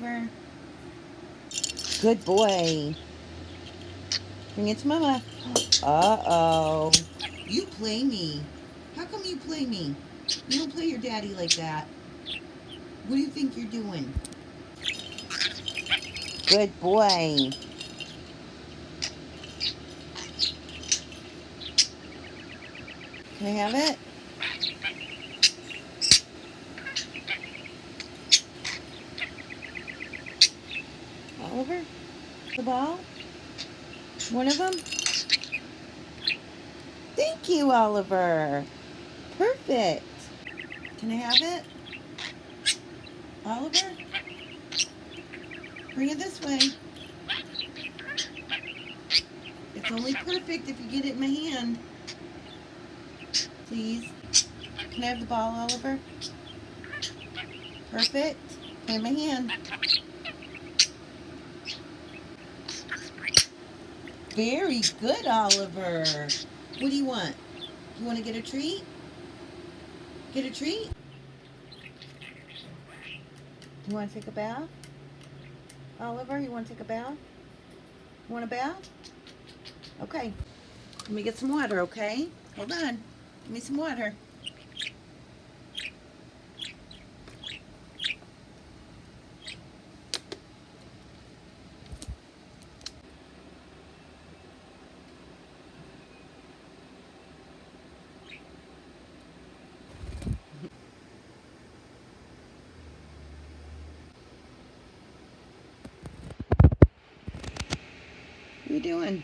Oliver. Good boy. Bring it to Mama. Uh-oh. You play me. How come you play me? You don't play your daddy like that. What do you think you're doing? Good boy. Can I have it? Oliver? The ball? One of them? Thank you, Oliver. Perfect. Can I have it? Oliver? Bring it this way. It's only perfect if you get it in my hand. Please. Can I have the ball, Oliver? Perfect. Put it in my hand. Very good, Oliver. What do you want? You want to get a treat? Get a treat? You want to take a bath? Oliver, you want to take a bath? You want a bath? Okay. Let me get some water, okay? Hold on. Give me some water. What are you doing?